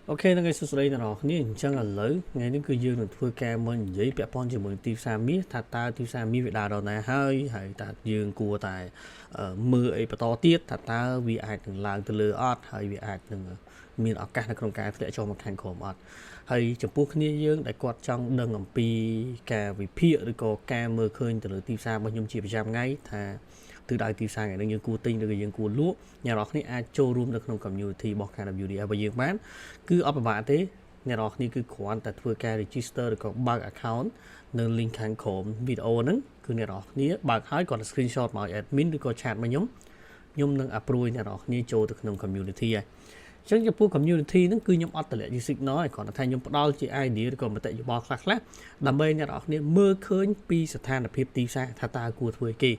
Ok, nó ngay số đây là nó như chẳng là lớn ngay đến cứ dương là thua ca mình giấy bẹp pon chỉ muốn tiêu xa mía thà ta tiêu xa mía việt đà đầu này hơi hay ta dương cua tại mưa ấy to tiết thà ta vì ai từng làm từ lừa ót hay vì ai từng miền ở cả trong cái để cho một thành khổ ót hay chụp bút như dương đại quạt trong đơn ngầm pi ca vì phía được có ca mưa khơi từ lừa tiêu xa bao nhiêu chỉ phải trăm ngay thà từ đại tiêu xa ngày đang dương cua tinh được dương cua lúa nhà đó này ai cho room được trong cầm nhiều thì bỏ cả làm nhiều đi bây giờ bán cứ up bạn thế nhà đóนี่คือควรแต่ធ្វើការ register ឬក៏ bank account នៅ link ខាងក្រោម video ហ្នឹងគឺអ្នកនរគ្នាបើកហើយគាត់ screenshot មក admin ឬក៏ chat មកខ្ញុំនឹង approve អ្នកនរគ្នាចូលទៅក្នុង community ហើយអញ្ចឹងចំពោះ community ហ្នឹងគឺខ្ញុំអត់តម្លាក់ជា signal ហើយគ្រាន់តែថាខ្ញុំផ្ដល់ជា idea ឬក៏មតិយោបល់ខ្លះៗដើម្បីអ្នកនរគ្នាមើលឃើញពីស្ថានភាពទីផ្សារថាតើគួរធ្វើគេ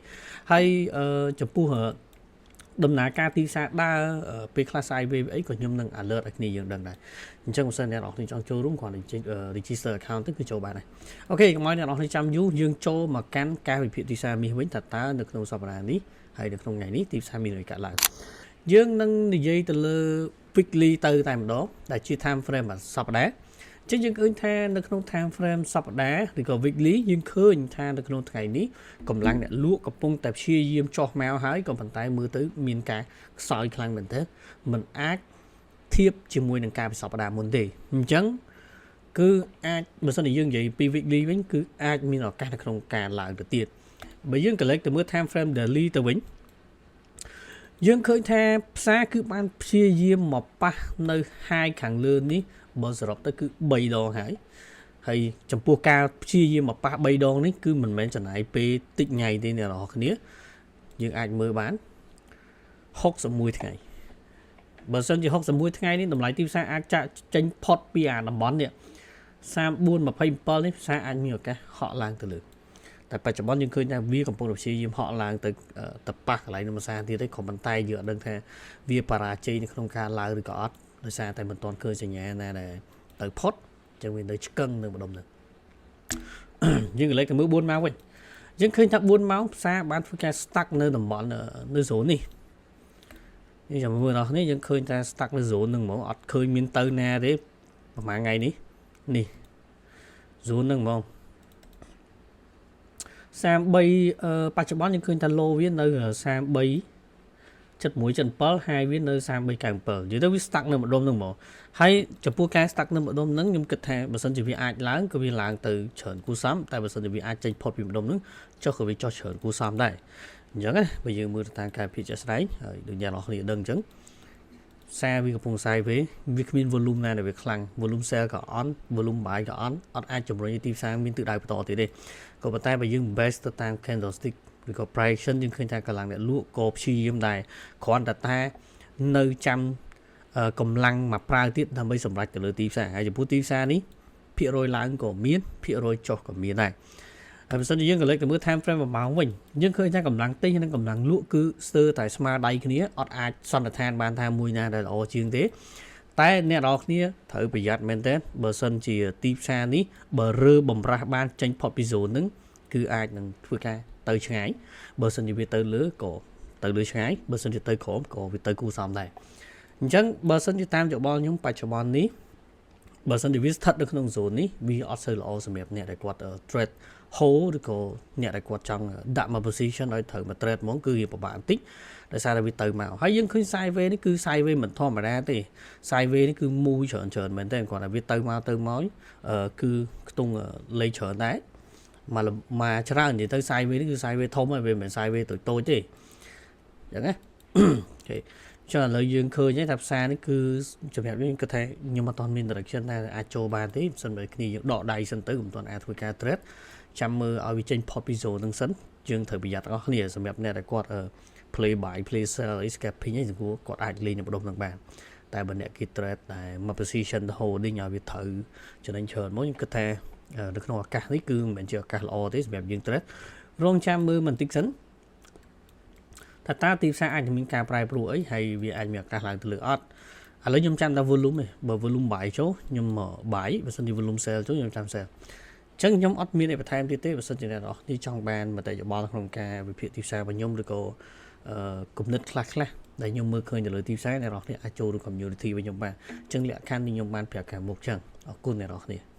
ហើយចំពោះដំណើរការទីផ្សារដើរពេលខ្លះ sideways អីក៏ខ្ញុំនឹង alert ឲ្យគ្នាយើងដឹងដែរអញ្ចឹងបើសិនអ្នកនរគ្នាចង់ចូលរួមគ្រាន់តែ register account ទៅគឺចូលបានហើយអូខេកុំឲ្យអ្នកនរគ្នាចាំយូរយើងចូលមកកាន់ការវិភាគទីផ្សារមាសវិញតើនៅក្នុងសប្តាហ៍នេះហើយនៅក្នុងថ្ងៃនេះទីផ្សារមាសនឹងកាត់ឡើងយើងនឹងនិយាយទៅលើ weekly ទៅតែម្ដងដែលជា time frame សប្តាហ៍ចឹងយើងឃើញថានៅក្នុង time frame សប្តាហ៍ឬក៏ weekly យើងឃើញថានៅក្នុងថ្ងៃនេះកម្លាំងអ្នកលក់កំពុងតែព្យាយាមចោះមកហើយក៏ប៉ុន្តែមើលទៅមានការខ្សោយខ្លាំងមែនទែនมันអាចធៀបជាមួយនឹងការសប្តាហ៍មុនទេអញ្ចឹងគឺអាចបើសិនជាយើងនិយាយពី weekly វិញគឺអាចមានឱកាសនៅក្នុងការឡើងទៅទៀតបើយើងកលេចទៅមើល time frame daily ទៅវិញយើងឃើញថាផ្សារគឺបានព្យាយាមមកប៉ះនៅ high ខាងលើនេះបើសរុបទៅគឺ3ដងហើយចំពោះការព្យាយាមមកប៉ះ3ដងនេះគឺមិនមែនចំណាយពេលតិចថ្ងៃទេអ្នកនរគ្នាយើងអាចមើលបាន61ថ្ងៃបើសិនជា61ថ្ងៃនេះតម្លៃទីផ្សារអាចចាក់ចេញផុតពីអាតំបន់នេះ3427នេះផ្សារអាចមានឱកាសហក់ឡើងទៅលើតែបច្ចុប្បន្នយើងឃើញថាវាកំពុងតែព្យាយាមហក់ឡើងទៅប៉ះកន្លែងនឹងផ្សារទៀតទេក៏ប៉ុន្តែយើងអត់ដឹងថាវាបរាជ័យនៅក្នុងការឡើងឬក៏អត់ដោយសារតែមិនទាន់ឃើញសញ្ញាណាដែលទៅផុតអញ្ចឹងវានៅឆ្កឹងនៅម្ដុំហ្នឹងយើងកលេចទៅមើល4ម៉ោងវិញយើងឃើញថា4ម៉ោងផ្សារបានធ្វើការ stuck នៅតំបន់នៅ zone នេះយើងចាំមើលដល់នេះយើងឃើញថា stuck នៅ zone ហ្នឹងហ្មងអត់ឃើញមានទៅណាទេប្រហែលថ្ងៃនេះ zone ហ្នឹងហ្មង33បច្ចុប្បន្នយើងឃើញថា low វានៅ33.1.7 ហើយវានៅ33.97និយាយទៅវា stuck នៅម្ដុំហ្នឹងហ្មងហើយចំពោះការ stuck នៅម្ដុំហ្នឹងខ្ញុំគិតថាបើសិនជាវាអាចឡើងក៏វាឡើងទៅច្រើនគូសំតែបើសិនជាវាអាចចេញផុតពីម្ដុំហ្នឹងចុះក៏វាចុះច្រើនគូសំដែរអញ្ចឹងណាបើយើងមើលតាមការពិចារណាហើយដូចយ៉ាងអ្នកគ្នាដឹងអញ្ចឹងសារវាកំពុងផ្សាយវាគ្មាន volume ណាដែលវាខ្លាំង volume sell ក៏អន់ volume buy ក៏អន់អត់អាចជំរុញឲ្យទីផ្សារមានទិសដៅបន្តទៀតទេក៏ប៉ុន្តែបើយើង base ទៅតាម candlestick ឬក៏ prediction យើងឃើញថាកម្លាំងអ្នកលក់ក៏ព្យាយាមដែរគ្រាន់តែនៅចាំកម្លាំងមកប្រើទៀតដើម្បីសម្រេចទៅលើទីផ្សារហើយចំពោះទីផ្សារនេះភាគរយឡើងក៏មានភាគរយចុះក៏មានដែរហើយបើសិនជាយើងក៏លើកទៅមើល time frame 1ម៉ោងវិញយើងឃើញថាកម្លាំងទិញនិងកម្លាំងលក់គឺស្ទើរតែស្មើដៃគ្នាអត់អាចសន្និដ្ឋានបានថាមួយណាដែលល្អជាងទេតែអ្នកនរគ្នាត្រូវប្រយ័ត្នមែនទែនបើសិនជាទីផ្សារនេះបើរើបំរាស់បានចេញផុតពី zone ហ្នឹងគឺអាចនឹងធ្វើការទៅឆ្ងាយបើសិនជាវាទៅលើក៏ទៅលើឆ្ងាយបើសិនជាទៅក្រោមក៏វាទៅគូសំដែរអញ្ចឹងបើសិនជាតាមយោបល់ខ្ញុំបច្ចុប្បន្ននេះបើសិនជាវាស្ថិតនៅក្នុង zone នេះវាអត់សូវល្អសម្រាប់អ្នកដែលគាត់ trade hold ឬក៏អ្នកដែលគាត់ចង់ដាក់មក position ឲ្យត្រូវមក trade ហ្មងគឺវាពិបាកបន្តិចដោយសារតែវាទៅមកហើយយើងឃើញ sideways នេះគឺ sideways មិនធម្មតាទេ sideways នេះគឺ move ច្រើនមែនទេគាត់ថាវាទៅមកគឺខ្ទង់លេខច្រើនដែរមកច្រើននិយាយទៅ sideways នេះគឺ sideways ធំហើយវាមិនមែន sideways តូចទេអញ្ចឹងណាអូខេចុះឥឡូវយើងឃើញថាផ្សារនេះគឺសម្រាប់យើងគិតថាខ្ញុំអត់ទាន់មាន direction ណាអាចចូលបានទេបើសិនបើគ្នាយើងដកដៃសិនទៅមិនទាន់អាចធ្វើការ trade ចាំមើលឲ្យវាចេញផុតពី zone ហ្នឹងសិនយើងត្រូវប្រយ័ត្នទាំងអស់គ្នាសម្រាប់អ្នកដែលគាត់ play buy play sell scalping ឯងគាត់អាចលេងនៅម្ដុំហ្នឹងបានតែបើអ្នកគេ trade តែមក position holding ឲ្យវាត្រូវចំណេញច្រើនមកខ្ញុំគិតថានៅក្នុងឱកាសនេះគឺមិនមែនជាឱកាសល្អទេសម្រាប់យើង trade រងចាំមើលបន្តិចសិនថាតើទីផ្សារអាចមានការប្រែប្រួលអីហើយវាអាចមានឱកាសឡើងទៅលើអត់ឥឡូវខ្ញុំចាំតែ volume ទេបើ volume buy ចូលខ្ញុំមក buy បើសិនជា volume sell ចូលខ្ញុំចាំ sell អញ្ចឹងខ្ញុំអត់មានអីបន្ថែមទៀតទេបើសិនជាអ្នកនរចង់បានមតិយោបល់ក្នុងការវិភាគទីផ្សាររបស់ខ្ញុំឬក៏គំនិតខ្លះ ដែលខ្ញុំមើលឃើញទៅលើទីផ្សារអ្នកនរគ្នាអាចចូលរួម community របស់ខ្ញុំបានអញ្ចឹងលក្ខខណ្ឌនេះខ្ញុំបានប្រាប់ខាងមុខអញ្ចឹងអរគុណអ្នកនរគ្នា